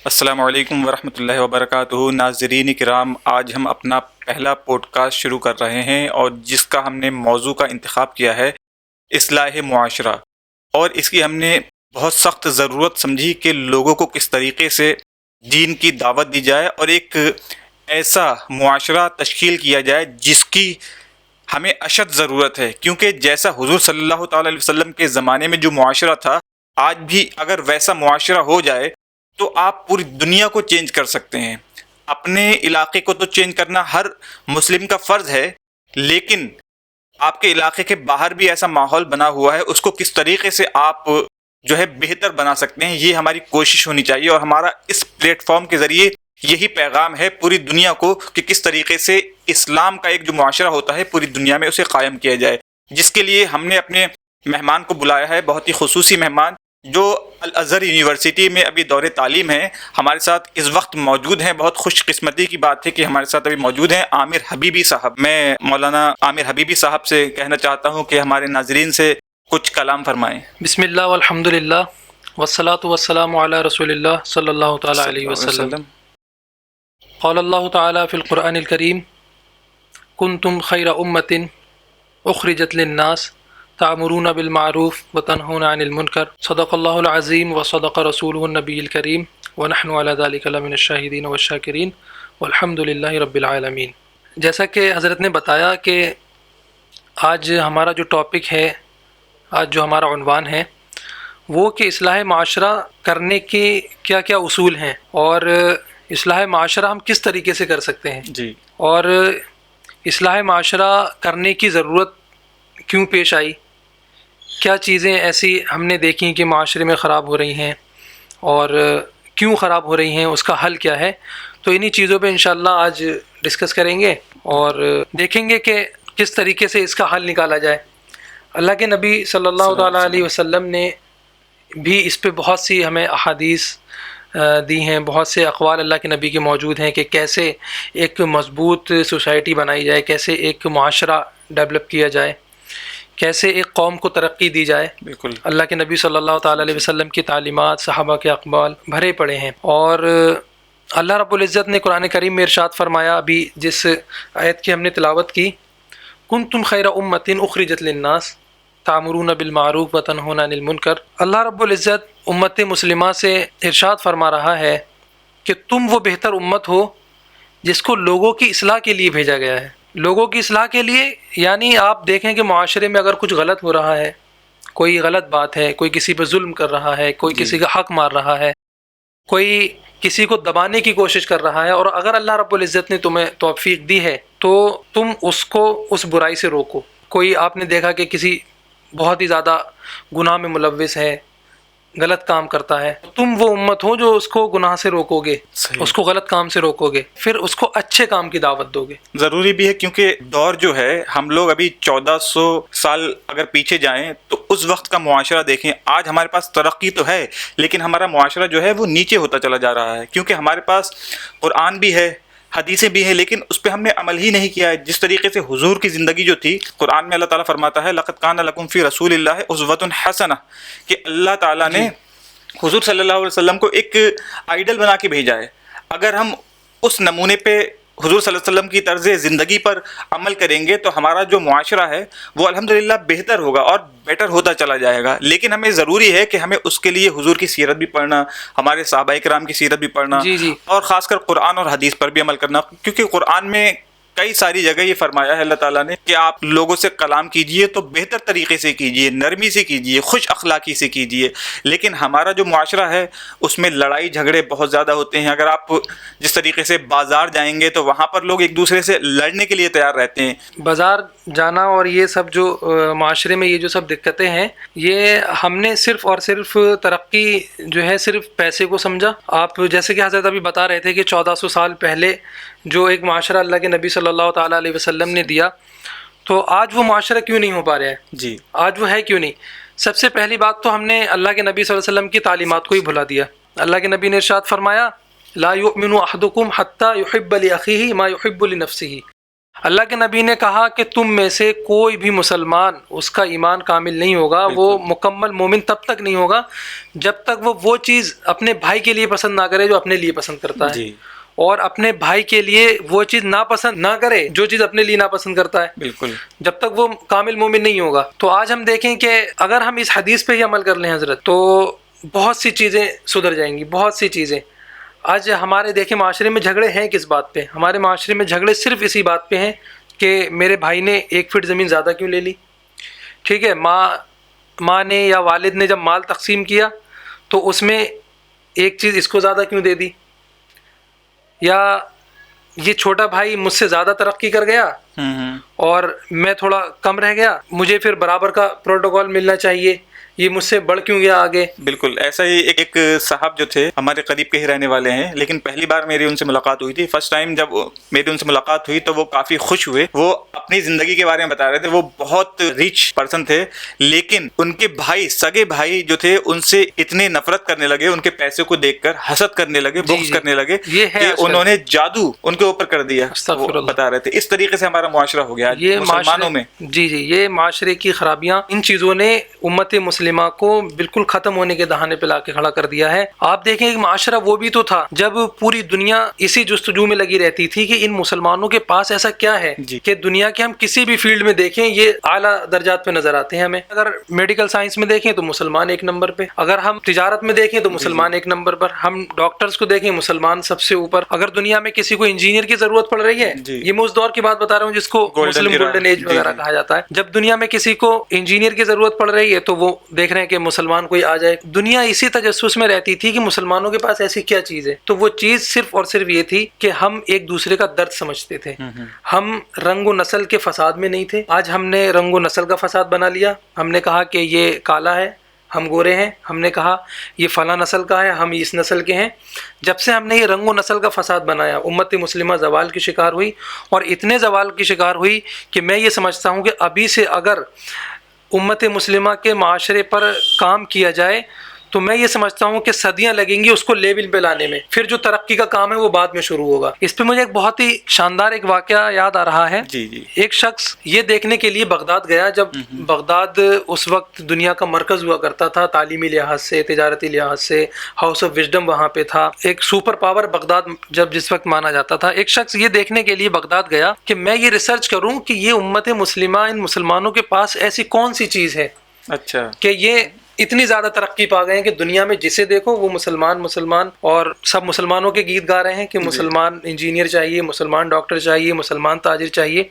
السلام علیکم ورحمۃ اللہ وبرکاتہ۔ ناظرین کرام، آج ہم اپنا پہلا پوڈ کاسٹ شروع کر رہے ہیں اور جس کا ہم نے موضوع کا انتخاب کیا ہے اصلاح معاشرہ، اور اس کی ہم نے بہت سخت ضرورت سمجھی کہ لوگوں کو کس طریقے سے دین کی دعوت دی جائے اور ایک ایسا معاشرہ تشکیل کیا جائے جس کی ہمیں اشد ضرورت ہے، کیونکہ جیسا حضور صلی اللہ تعالی علیہ وسلم کے زمانے میں جو معاشرہ تھا، آج بھی اگر ویسا معاشرہ ہو جائے تو آپ پوری دنیا کو چینج کر سکتے ہیں۔ اپنے علاقے کو تو چینج کرنا ہر مسلم کا فرض ہے، لیکن آپ کے علاقے کے باہر بھی ایسا ماحول بنا ہوا ہے، اس کو کس طریقے سے آپ جو ہے بہتر بنا سکتے ہیں، یہ ہماری کوشش ہونی چاہیے۔ اور ہمارا اس پلیٹ فارم کے ذریعے یہی پیغام ہے پوری دنیا کو کہ کس طریقے سے اسلام کا ایک جو معاشرہ ہوتا ہے پوری دنیا میں اسے قائم کیا جائے، جس کے لیے ہم نے اپنے مہمان کو بلایا ہے، بہت ہی خصوصی مہمان جو الازہر یونیورسٹی میں ابھی دور تعلیم ہیں، ہمارے ساتھ اس وقت موجود ہیں۔ بہت خوش قسمتی کی بات ہے کہ ہمارے ساتھ ابھی موجود ہیں عامر حبیبی صاحب۔ میں مولانا عامر حبیبی صاحب سے کہنا چاہتا ہوں کہ ہمارے ناظرین سے کچھ کلام فرمائیں۔ بسم اللہ والحمد للہ والصلاة والسلام علی رسول اللہ صلی اللہ تعالی علیہ وسلم۔ قال اللہ تعالی فی القرآن الکریم کنتم خیر امت اخرجت للناس تعمرون بالمعروف وتنہون عن المنکر صدق اللہ العظیم وصدق رسولہ النبی الکریم ونحن علی ذلک لمن الشاہدین والشاکرین والحمد للہ رب العالمین۔ جیسا کہ حضرت نے بتایا کہ آج ہمارا جو ٹاپک ہے، آج جو ہمارا عنوان ہے وہ کہ اصلاح معاشرہ کرنے کے کیا کیا اصول ہیں اور اصلاح معاشرہ ہم کس طریقے سے کر سکتے ہیں جی، اور اصلاح معاشرہ کرنے کی ضرورت کیوں پیش آئی، کیا چیزیں ایسی ہم نے دیکھی کہ معاشرے میں خراب ہو رہی ہیں اور کیوں خراب ہو رہی ہیں، اس کا حل کیا ہے۔ تو انہی چیزوں پہ انشاءاللہ آج ڈسکس کریں گے اور دیکھیں گے کہ کس طریقے سے اس کا حل نکالا جائے۔ اللہ کے نبی صلی اللہ تعالیٰ علیہ وسلم نے بھی اس پہ بہت سی ہمیں احادیث دی ہیں، بہت سے اقوال اللہ کے نبی کے موجود ہیں کہ کیسے ایک مضبوط سوسائٹی بنائی جائے، کیسے ایک معاشرہ ڈیولپ کیا جائے، کیسے ایک قوم کو ترقی دی جائے۔ بالکل اللہ کے نبی صلی اللہ تعالیٰ علیہ وسلم کی تعلیمات، صحابہ کے اقوال بھرے پڑے ہیں۔ اور اللہ رب العزت نے قرآن کریم میں ارشاد فرمایا، ابھی جس آیت کی ہم نے تلاوت کی، کنتم خیر امت اخرجت للناس تعمرون بالمعروف وتنہون عن المنکر۔ اللہ رب العزت امت مسلمہ سے ارشاد فرما رہا ہے کہ تم وہ بہتر امت ہو جس کو لوگوں کی اصلاح کے لیے بھیجا گیا ہے۔ لوگوں کی اصلاح کے لیے یعنی آپ دیکھیں کہ معاشرے میں اگر کچھ غلط ہو رہا ہے، کوئی غلط بات ہے، کوئی کسی پہ ظلم کر رہا ہے، کوئی کسی کا حق مار رہا ہے، کوئی کسی کو دبانے کی کوشش کر رہا ہے، اور اگر اللہ رب العزت نے تمہیں توفیق دی ہے تو تم اس کو اس برائی سے روکو۔ کوئی آپ نے دیکھا کہ کسی بہت ہی زیادہ گناہ میں ملوث ہے، غلط کام کرتا ہے، تم وہ امت ہو جو اس کو گناہ سے روکو گے، صحیح، اس کو غلط کام سے روکو گے، پھر اس کو اچھے کام کی دعوت دو گے۔ ضروری بھی ہے کیونکہ دور جو ہے، ہم لوگ ابھی 1400 سال اگر پیچھے جائیں تو اس وقت کا معاشرہ دیکھیں۔ آج ہمارے پاس ترقی تو ہے لیکن ہمارا معاشرہ جو ہے وہ نیچے ہوتا چلا جا رہا ہے، کیونکہ ہمارے پاس قرآن بھی ہے، حدیثیں بھی ہیں، لیکن اس پہ ہم نے عمل ہی نہیں کیا ہے۔ جس طریقے سے حضور کی زندگی جو تھی، قرآن میں اللہ تعالیٰ فرماتا ہے لَقَدْ كَانَ لَكُمْ فِي رَسُولِ اللَّهِ أُسْوَةٌ حَسَنَةٌ، کہ اللہ تعالیٰ نے حضور صلی اللہ علیہ وسلم کو ایک آئیڈل بنا کے بھیجا ہے۔ اگر ہم اس نمونے پہ حضور صلی اللہ علیہ وسلم کی طرز زندگی پر عمل کریں گے تو ہمارا جو معاشرہ ہے وہ الحمدللہ بہتر ہوگا اور بیٹر ہوتا چلا جائے گا۔ لیکن ہمیں ضروری ہے کہ ہمیں اس کے لیے حضور کی سیرت بھی پڑھنا، ہمارے صحابہ کرام کی سیرت بھی پڑھنا، جی اور خاص کر قرآن اور حدیث پر بھی عمل کرنا، کیونکہ قرآن میں کئی ساری جگہ یہ فرمایا ہے اللہ تعالیٰ نے کہ آپ لوگوں سے کلام کیجئے تو بہتر طریقے سے کیجئے، نرمی سے کیجئے، خوش اخلاقی سے کیجئے۔ لیکن ہمارا جو معاشرہ ہے اس میں لڑائی جھگڑے بہت زیادہ ہوتے ہیں۔ اگر آپ جس طریقے سے بازار جائیں گے تو وہاں پر لوگ ایک دوسرے سے لڑنے کے لیے تیار رہتے ہیں۔ بازار جانا اور یہ سب جو معاشرے میں یہ جو سب دقتیں ہیں، یہ ہم نے صرف اور صرف ترقی جو ہے صرف پیسے کو سمجھا۔ آپ جیسے کہ حضرت ابھی بتا رہے تھے کہ 1400 سال پہلے جو ایک معاشرہ اللہ کے نبی صلی اللہ تعالیٰ علیہ وسلم نے دیا، تو آج وہ معاشرہ کیوں نہیں ہو پا رہا ہے؟ جی، آج وہ ہے کیوں نہیں؟ سب سے پہلی بات تو ہم نے اللہ کے نبی صلی اللہ علیہ وسلم کی تعلیمات کو ہی بھلا دیا۔ اللہ کے نبی نے ارشاد فرمایا لا یؤمن احدکم حتی یحب لاخیہ ما یحب لنفسہ، اللہ کے نبی نے کہا کہ تم میں سے کوئی بھی مسلمان اس کا ایمان کامل نہیں ہوگا، وہ مکمل مومن تب تک نہیں ہوگا جب تک وہ چیز اپنے بھائی کے لیے پسند نہ کرے جو اپنے لیے پسند کرتا ہے، اور اپنے بھائی کے لیے وہ چیز ناپسند نہ کرے جو چیز اپنے لیے ناپسند کرتا ہے، بالکل جب تک وہ کامل مومن نہیں ہوگا۔ تو آج ہم دیکھیں کہ اگر ہم اس حدیث پہ ہی عمل کر لیں حضرت، تو بہت سی چیزیں سدھر جائیں گی، بہت سی چیزیں۔ آج ہمارے دیکھیں معاشرے میں جھگڑے ہیں کس بات پہ؟ ہمارے معاشرے میں جھگڑے صرف اسی بات پہ ہیں کہ میرے بھائی نے 1 فٹ زمین زیادہ کیوں لے لی، ٹھیک ہے، ماں نے یا والد نے جب مال تقسیم کیا تو اس میں ایک چیز اس کو زیادہ کیوں دے دی، یا یہ چھوٹا بھائی مجھ سے زیادہ ترقی کر گیا اور میں تھوڑا کم رہ گیا، مجھے پھر برابر کا پروٹوکول ملنا چاہیے، یہ مجھ سے بڑھ کیوں گیا آگے۔ بالکل ایسا ہی ایک صاحب جو تھے ہمارے قریب کے ہی رہنے والے ہیں، لیکن پہلی بار میری ان سے ملاقات ہوئی تھی، فرسٹ ٹائم جب میری ان سے ملاقات ہوئی تو وہ کافی خوش ہوئے، وہ اپنی زندگی کے بارے میں بتا رہے تھے، وہ بہت ریچ پرسن تھے، لیکن ان کے بھائی، سگے بھائی جو تھے ان سے اتنے نفرت کرنے لگے، ان کے پیسے کو دیکھ کر حسد کرنے لگے، بغض کرنے لگے کہ انہوں نے جادو ان کے اوپر کر دیا، وہ بتا رہے تھے۔ اس طریقے سے ہمارا معاشرہ ہو گیا مسلمانوں میں۔ جی یہ معاشرے کی خرابیاں، ان چیزوں نے امت مسلمہ کو بالکل ختم ہونے کے دہانے پہ لا کے کھڑا کر دیا ہے۔ آپ دیکھیں کہ معاشرہ وہ بھی تو تھا جب پوری دنیا اسی جستجو میں لگی رہتی تھی کہ ان مسلمانوں کے پاس ایسا کیا ہے کہ دنیا کے ہم کسی بھی فیلڈ میں دیکھیں یہ اعلیٰ درجات پہ نظر آتے ہیں ہمیں۔ اگر میڈیکل سائنس میں دیکھیں تو مسلمان 1 نمبر پہ، اگر ہم تجارت میں دیکھیں تو مسلمان 1 نمبر پر، ہم ڈاکٹرز کو دیکھیں مسلمان سب سے اوپر۔ اگر دنیا میں کسی کو انجینئر کی ضرورت پڑ رہی ہے، یہ میں اس دور کی بات بتا رہا ہوں جس کو مسلم گولڈن ایج وغیرہ کہا جاتا ہے، جب دنیا میں کسی کو انجینئر کی ضرورت پڑ رہی ہے تو وہ دیکھ رہے ہیں کہ مسلمان کوئی آ جائے۔ دنیا اسی تجسس میں رہتی تھی کہ مسلمانوں کے پاس ایسی کیا چیز ہے، تو وہ چیز صرف اور صرف یہ تھی کہ ہم ایک دوسرے کا درد سمجھتے تھے، ہم رنگ و نسل کے فساد میں نہیں تھے۔ آج ہم نے رنگ و نسل کا فساد بنا لیا، ہم نے کہا کہ یہ کالا ہے، ہم گورے ہیں، ہم نے کہا یہ فلاں نسل کا ہے، ہم اس نسل کے ہیں۔ جب سے ہم نے یہ رنگ و نسل کا فساد بنایا، امت مسلمہ زوال کی شکار ہوئی، اور اتنے زوال کی شکار ہوئی کہ میں یہ سمجھتا ہوں کہ ابھی سے اگر امت مسلمہ کے معاشرے پر کام کیا جائے تو میں یہ سمجھتا ہوں کہ صدیاں لگیں گی اس کو لیول پہ لانے میں، پھر جو ترقی کا کام ہے وہ بعد میں شروع ہوگا۔ اس پہ مجھے ایک بہت ہی شاندار ایک واقعہ یاد آ رہا ہے۔ ایک شخص یہ دیکھنے کے لیے بغداد گیا، جب بغداد اس وقت دنیا کا مرکز ہوا کرتا تھا، تعلیمی لحاظ سے، تجارتی لحاظ سے، ہاؤس آف وزڈم وہاں پہ تھا، ایک سپر پاور بغداد جس وقت مانا جاتا تھا۔ ایک شخص یہ دیکھنے کے لیے بغداد گیا کہ میں یہ ریسرچ کروں کہ یہ امت مسلمہ، ان مسلمانوں کے پاس ایسی کون سی چیز ہے کہ یہ اتنی زیادہ ترقی پا گئے ہیں کہ دنیا میں جسے دیکھو وہ مسلمان، اور سب مسلمانوں کے گیت گا رہے ہیں کہ مسلمان انجینئر چاہیے، مسلمان ڈاکٹر چاہیے، مسلمان تاجر چاہیے۔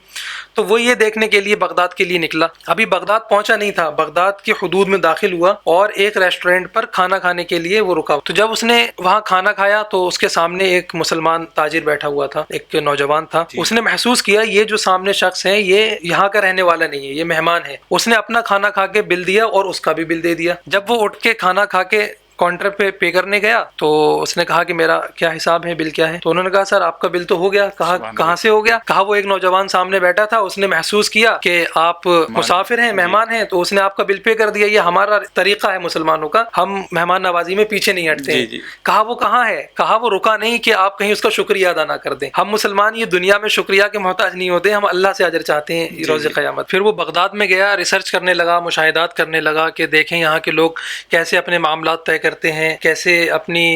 تو وہ یہ دیکھنے کے لیے بغداد کے لیے نکلا۔ ابھی بغداد پہنچا نہیں تھا، بغداد کی حدود میں داخل ہوا اور ایک ریسٹورینٹ پر کھانا کھانے کے لیے وہ رکا۔ تو جب اس نے وہاں کھانا کھایا تو اس کے سامنے ایک مسلمان تاجر بیٹھا ہوا تھا، ایک نوجوان تھا۔ اس نے محسوس کیا یہ جو سامنے شخص ہے یہ یہاں کا رہنے والا نہیں ہے، یہ مہمان ہے۔ اس نے اپنا کھانا کھا کے بل دیا اور اس کا بھی بل دے دیا۔ جب وہ اٹھ کے کھانا کھا کے کاؤنٹر پے کرنے گیا تو اس نے کہا کہ میرا کیا حساب ہے، بل کیا ہے؟ تو انہوں نے کہا سر آپ کا بل تو ہو گیا۔ کہا کہاں سے ہو گیا؟ کہا وہ ایک نوجوان سامنے بیٹھا تھا، اس نے محسوس کیا کہ آپ مسافر ہیں، مہمان ہیں، تو اس نے آپ کا بل پے کر دیا۔ یہ ہمارا طریقہ ہے مسلمانوں کا، ہم مہمان نوازی میں پیچھے نہیں ہٹتے ہیں۔ کہا وہ کہاں ہے؟ کہا وہ رکا نہیں کہ آپ کہیں اس کا شکریہ ادا نہ کر دیں۔ ہم مسلمان یہ دنیا میں شکریہ کے محتاج نہیں ہوتے، ہم اللہ سے اجر چاہتے ہیں روز قیامت۔ پھر وہ بغداد میں گیا، ریسرچ کرنے لگا، مشاہدات کرنے لگا کہ دیکھیں یہاں کے لوگ کیسے اپنے معاملات طے کرتے ہیں، کیسے اپنی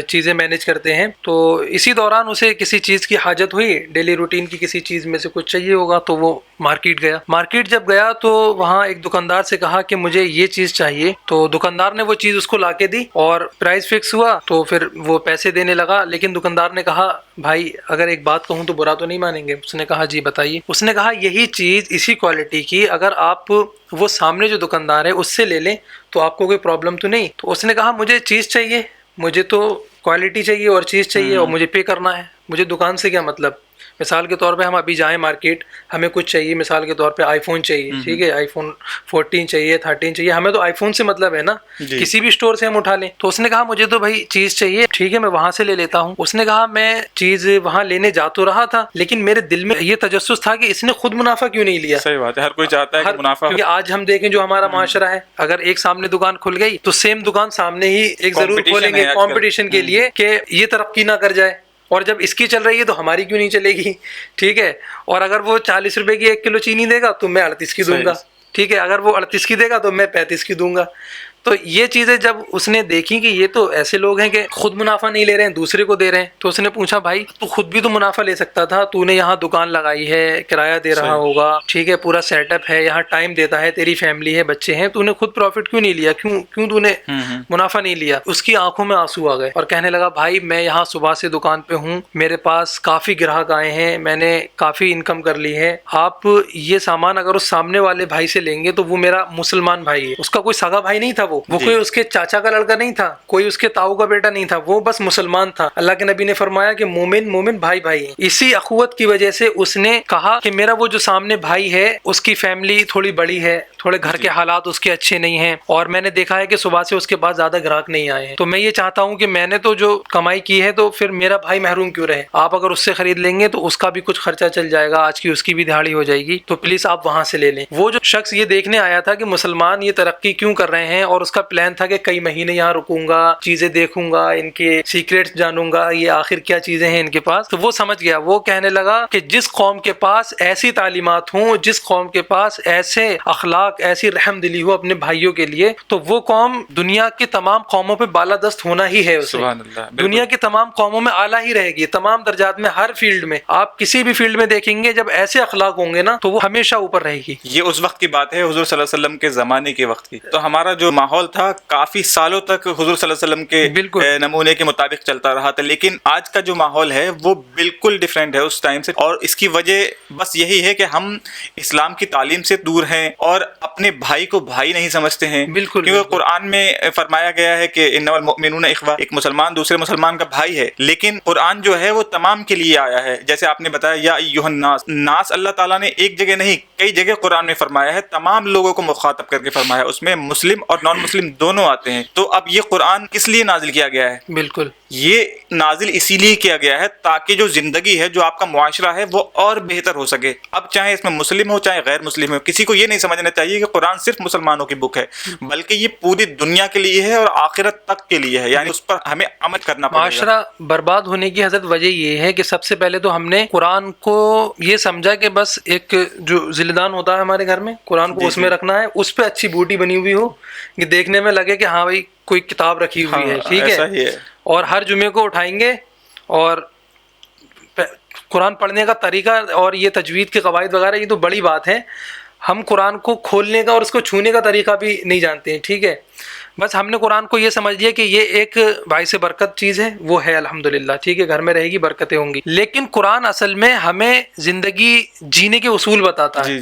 چیزیں مینیج کرتے ہیں۔ تو اسی دوران اسے کسی چیز کی حاجت ہوئی، ڈیلی روٹین کی کسی چیز میں سے کچھ چاہیے ہوگا، تو وہ مارکیٹ گیا۔ مارکیٹ جب گیا تو وہاں ایک دکاندار سے کہا کہ مجھے یہ چیز چاہیے، تو دکاندار نے وہ چیز اس کو لا کے دی اور پرائز فکس ہوا، تو پھر وہ پیسے دینے لگا۔ لیکن دکاندار نے کہا بھائی اگر ایک بات کہوں تو برا تو نہیں مانیں گے؟ اس نے کہا جی بتائیے۔ اس نے کہا یہی چیز اسی کوالٹی کی اگر آپ وہ سامنے جو دکاندار ہے اس سے لے لیں تو آپ کو کوئی پرابلم تو نہیں؟ تو اس نے کہا مجھے چیز چاہیے، مجھے تو کوالٹی چاہیے اور چیز چاہیے اور مجھے پے کرنا ہے، مجھے دکان سے کیا مطلب۔ مثال کے طور پہ ہم ابھی جائیں مارکیٹ، ہمیں کچھ چاہیے، مثال کے طور پہ آئی فون چاہیے، ٹھیک ہے، آئی فون 14 چاہیے، 13 چاہیے، ہمیں تو آئی فون سے مطلب ہے نا، کسی بھی اسٹور سے ہم اٹھا لیں۔ تو اس نے کہا مجھے تو بھائی چیز چاہیے، ٹھیک ہے میں وہاں سے لے لیتا ہوں۔ اس نے کہا میں چیز وہاں لینے جا تو رہا تھا لیکن میرے دل میں یہ تجسس تھا کہ اس نے خود منافع کیوں نہیں لیا۔ صحیح بات ہے، ہر کوئی چاہتا ہے کہ منافع، کیونکہ آج ہم دیکھیں جو ہمارا معاشرہ ہے، اگر ایک سامنے دکان کھل گئی تو سیم دکان سامنے ہی ایک ضرور کھولیں گے کمپٹیشن کے لیے کہ یہ ترقی نہ کر جائے، اور جب اس کی چل رہی ہے تو ہماری کیوں نہیں چلے گی؟ ٹھیک ہے. اور اگر وہ 40 روپے کی 1 کلو چینی دے گا تو میں 38 کی دوں گا. ٹھیک ہے. اگر وہ 38 کی دے گا تو میں 35 کی دوں گا. تو یہ چیزیں جب اس نے دیکھی کہ یہ تو ایسے لوگ ہیں کہ خود منافع نہیں لے رہے ہیں، دوسرے کو دے رہے ہیں، تو اس نے پوچھا بھائی تو خود بھی تو منافع لے سکتا تھا، تو نے یہاں دکان لگائی ہے، کرایہ دے رہا ہوگا، ٹھیک ہے، پورا سیٹ اپ ہے، یہاں ٹائم دیتا ہے، تیری فیملی ہے، بچے ہیں، تو نے خود پروفٹ کیوں نہیں لیا؟ کیوں تو نے منافع نہیں لیا؟ اس کی آنکھوں میں آنسو آ گئے اور کہنے لگا بھائی میں یہاں صبح سے دکان پہ ہوں، میرے پاس کافی گراہک آئے ہیں، میں نے کافی انکم کر لی ہے، آپ یہ سامان اگر اس سامنے والے بھائی سے لیں گے تو وہ میرا مسلمان بھائی ہے، اس کا کوئی سگا بھائی نہیں تھا، وہ کوئی اس کے چاچا کا لڑکا نہیں تھا، کوئی اس کے تاؤ کا بیٹا نہیں تھا، وہ بس مسلمان تھا. اللہ کے نبی نے فرمایا کہ مومن بھائی بھائی ہیں. اسی اخوت کی وجہ سے اس نے کہا کہ میرا وہ جو سامنے بھائی ہے اس کی فیملی تھوڑی بڑی ہے، تھوڑے گھر کے حالات اس کے اچھے نہیں ہیں، اور میں نے دیکھا ہے کہ صبح سے اس کے بعد زیادہ گراہک نہیں آئے ہیں، تو میں یہ چاہتا ہوں کہ میں نے تو جو کمائی کی ہے تو پھر میرا بھائی محروم کیوں رہے؟ آپ اگر اس سے خرید لیں گے تو اس کا بھی کچھ خرچہ چل جائے گا، آج کی اس کی بھی دہاڑی ہو جائے گی، تو پلیز آپ وہاں سے لے لیں. وہ جو شخص یہ دیکھنے آیا تھا کہ مسلمان یہ ترقی کیوں کر رہے ہیں، اور اس کا پلان تھا کہ کئی مہینے یہاں رکوں گا، چیزیں دیکھوں گا، ان کے سیکریٹس جانوں گا، یہ آخر کیا چیزیں ہیں ان کے پاس، تو وہ سمجھ گیا. وہ کہنے لگا کہ جس قوم کے پاس ایسی تعلیمات ہوں، جس قوم کے پاس ایسے اخلاق، ایسی رحم دلی ہو اپنے بھائیوں کے لیے، تو وہ قوم دنیا کی تمام قوموں پہ بالادست ہونا ہی ہے. اسے دنیا کی تمام قوموں میں اعلیٰ ہی رہے گی، تمام درجات میں، ہر فیلڈ میں. آپ کسی بھی فیلڈ میں دیکھیں گے جب ایسے اخلاق ہوں گے نا تو وہ ہمیشہ اوپر رہے گی. یہ اس وقت کی بات ہے، حضور صلی اللہ علیہ وسلم کے زمانے کے وقت کی. تو ہمارا جو ماحول تھا کافی سالوں تک حضور صلی اللہ علیہ وسلم کے نمونے کے مطابق چلتا رہا تھا، لیکن آج کا جو ماحول ہے وہ بالکل ڈیفرنٹ ہے اس ٹائم سے. اور اس کی وجہ بس یہی ہے کہ ہم اسلام کی تعلیم سے دور ہیں اور اپنے بھائی کو بھائی نہیں سمجھتے ہیں. کیونکہ قرآن میں فرمایا گیا ہے کہ انما المؤمنون اخوہ، ایک مسلمان دوسرے مسلمان کا بھائی ہے. لیکن قرآن جو ہے وہ تمام کے لیے آیا ہے. جیسے آپ نے بتایا یا ایھا الناس، ناس اللہ تعالیٰ نے ایک جگہ نہیں کئی جگہ قرآن میں فرمایا ہے، تمام لوگوں کو مخاطب کر کے فرمایا ہے. اس میں مسلم اور نان مسلم دونوں آتے ہیں. تو اب یہ قرآن کس لیے نازل کیا گیا ہے؟ بالکل یہ نازل اسی لیے کیا گیا ہے تاکہ جو زندگی ہے، جو آپ کا معاشرہ ہے، وہ اور بہتر ہو سکے. اب چاہے اس میں مسلم ہو چاہے غیر مسلم ہو، کسی کو یہ نہیں سمجھنا چاہیے کہ قرآن صرف مسلمانوں کی بک ہے، بلکہ یہ پوری دنیا کے لیے ہے اور آخرت تک کے لیے ہے. یعنی اس پر ہمیں عمل کرنا پڑے گا. معاشرہ برباد ہونے کی حضرت وجہ یہ ہے کہ سب سے پہلے تو ہم نے قرآن کو یہ سمجھا کہ بس ایک جو ذلدان ہوتا ہے ہمارے گھر میں، قرآن کو اس میں رکھنا ہے، اس پہ اچھی بوٹی بنی ہوئی ہو کہ دیکھنے میں لگے کہ ہاں بھائی کوئی کتاب رکھی ہوئی ہے. ٹھیک ہے. اور ہر جمعے کو اٹھائیں گے اور قرآن پڑھنے کا طریقہ اور یہ تجوید کے قواعد وغیرہ یہ تو بڑی بات ہے، ہم قرآن کو کھولنے کا اور اس کو چھونے کا طریقہ بھی نہیں جانتے ہیں. ٹھیک ہے. بس ہم نے قرآن کو یہ سمجھ لیا کہ یہ ایک باعث برکت چیز ہے، وہ ہے الحمدللہ. ٹھیک ہے. گھر میں رہے گی، برکتیں ہوں گی. لیکن قرآن اصل میں ہمیں زندگی جینے کے اصول بتاتا ہے.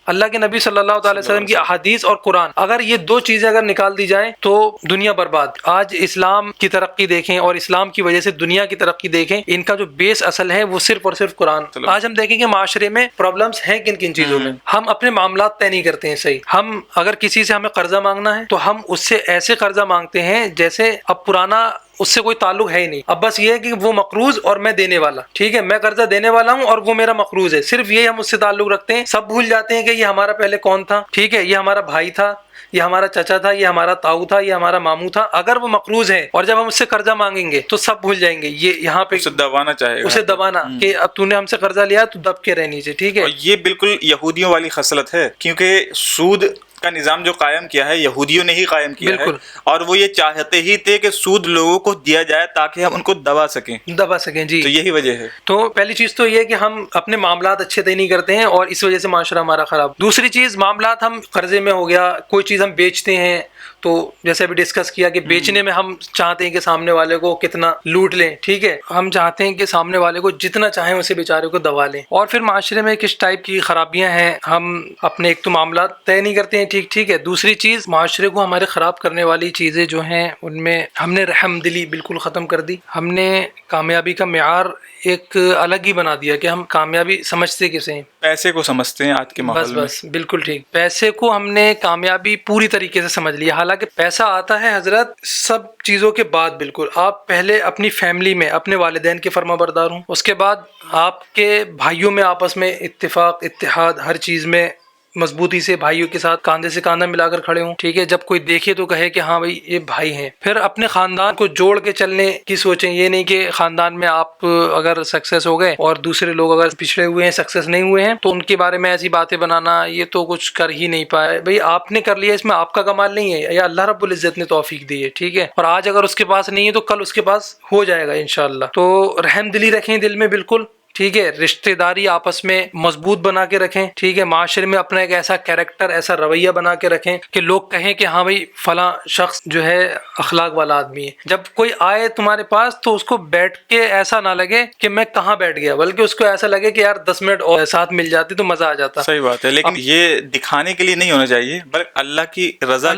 اللہ کے نبی صلی اللہ تعالی وسلم کی احادیث اور قرآن، اگر یہ دو چیزیں اگر نکال دی جائیں تو دنیا برباد. آج اسلام کی ترقی دیکھیں اور اسلام کی وجہ سے دنیا کی ترقی دیکھیں، ان کا جو بیس اصل ہے وہ صرف اور صرف قرآن. آج ہم دیکھیں کہ معاشرے میں پرابلمس ہیں کن کن چیزوں میں. ہم اپنے معاملات طے نہیں کرتے ہیں صحیح. ہم اگر کسی سے ہمیں قرضہ مانگنا ہے تو ہم اس سے ایسے قرضہ مانگتے ہیں جیسے اب پرانا اس سے کوئی تعلق ہے ہی نہیں. اب بس یہ ہے کہ وہ مقروض اور میں دینے والا. ٹھیک ہے. میں قرضہ دینے والا ہوں اور وہ میرا مقروض ہے. صرف یہ ہم اس سے تعلق رکھتے ہیں. سب بھول جاتے ہیں کہ یہ ہمارا پہلے کون تھا. ٹھیک ہے. یہ ہمارا بھائی تھا، یہ ہمارا چچا تھا، یہ ہمارا تاؤ تھا، یہ ہمارا ماموں تھا. اگر وہ مقروض ہے اور جب ہم اس سے قرضہ مانگیں گے تو سب بھول جائیں گے. یہ یہاں پہ اسے دبانا چاہے گا، اسے دبانا کہ اب تو نے ہم سے قرضہ لیا تو دب کے رہنی چاہیے. ٹھیک ہے. یہ بالکل یہودیوں والی خصلت ہے، کیونکہ سود کا نظام جو قائم کیا ہے یہودیوں نے ہی قائم کیا ہے، اور وہ یہ چاہتے ہی تھے کہ سود لوگوں کو دیا جائے تاکہ ہم ان کو دبا سکیں. جی. تو یہی وجہ ہے. تو پہلی چیز تو یہ کہ ہم اپنے معاملات اچھے طے نہیں کرتے ہیں اور اس وجہ سے معاشرہ ہمارا خراب. دوسری چیز معاملات ہم قرضے میں ہو گیا، کوئی چیز ہم بیچتے ہیں تو جیسے ابھی ڈسکس کیا کہ بیچنے میں ہم چاہتے ہیں کہ سامنے والے کو کتنا لوٹ لیں. ٹھیک ہے. ہم چاہتے ہیں کہ سامنے والے کو جتنا چاہیں اسے بیچارے کو دبا لیں. اور پھر معاشرے میں کس ٹائپ کی خرابیاں ہیں، ہم اپنے ایک تو معاملات طے نہیں کرتے ہیں. ٹھیک ہے. دوسری چیز معاشرے کو ہمارے خراب کرنے والی چیزیں جو ہیں ان میں ہم نے رحم دلی بالکل ختم کر دی. ہم نے کامیابی کا معیار ایک الگ ہی بنا دیا کہ ہم کامیابی سمجھتے کسے ہیں، پیسے کو سمجھتے ہیں آج کے ماحول میں. بس بالکل ٹھیک. پیسے کو ہم نے کامیابی پوری طریقے سے سمجھ لیا. حالانکہ پیسہ آتا ہے حضرت سب چیزوں کے بعد. بالکل. آپ پہلے اپنی فیملی میں اپنے والدین کے فرما بردار ہوں، اس کے بعد آپ کے بھائیوں میں آپس میں اتفاق اتحاد، ہر چیز میں مضبوطی سے بھائیوں کے ساتھ کاندھے سے کاندھا ملا کر کھڑے ہوں، ٹھیک ہے، جب کوئی دیکھے تو کہے کہ ہاں بھائی یہ بھائی ہیں. پھر اپنے خاندان کو جوڑ کے چلنے کی سوچیں، یہ نہیں کہ خاندان میں آپ اگر سکسیس ہو گئے اور دوسرے لوگ اگر پچھڑے ہوئے ہیں، سکسیس نہیں ہوئے ہیں، تو ان کے بارے میں ایسی باتیں بنانا، یہ تو کچھ کر ہی نہیں پائے. بھائی آپ نے کر لیا، اس میں آپ کا کمال نہیں ہے، یا اللہ رب العزت نے توفیق دی ہے، ٹھیک ہے. اور آج اگر اس کے پاس نہیں ہے تو کل اس کے پاس ہو جائے گا انشاءاللہ. تو رحم دلی رکھیں دل میں بالکل، ٹھیک ہے. رشتہ داری آپس میں مضبوط بنا کے رکھیں، ٹھیک ہے. معاشرے میں اپنا ایک ایسا کیریکٹر، ایسا رویہ بنا کے رکھیں کہ لوگ کہیں کہ ہاں بھائی فلاں شخص جو ہے اخلاق والا آدمی ہے. جب کوئی آئے تمہارے پاس تو اس کو بیٹھ کے ایسا نہ لگے کہ میں کہاں بیٹھ گیا، بلکہ اس کو ایسا لگے کہ یار 10 منٹ اور ساتھ مل جاتی تو مزہ آ جاتا. صحیح بات ہے، لیکن یہ دکھانے کے لیے نہیں ہونا چاہیے، بلکہ اللہ کی رضا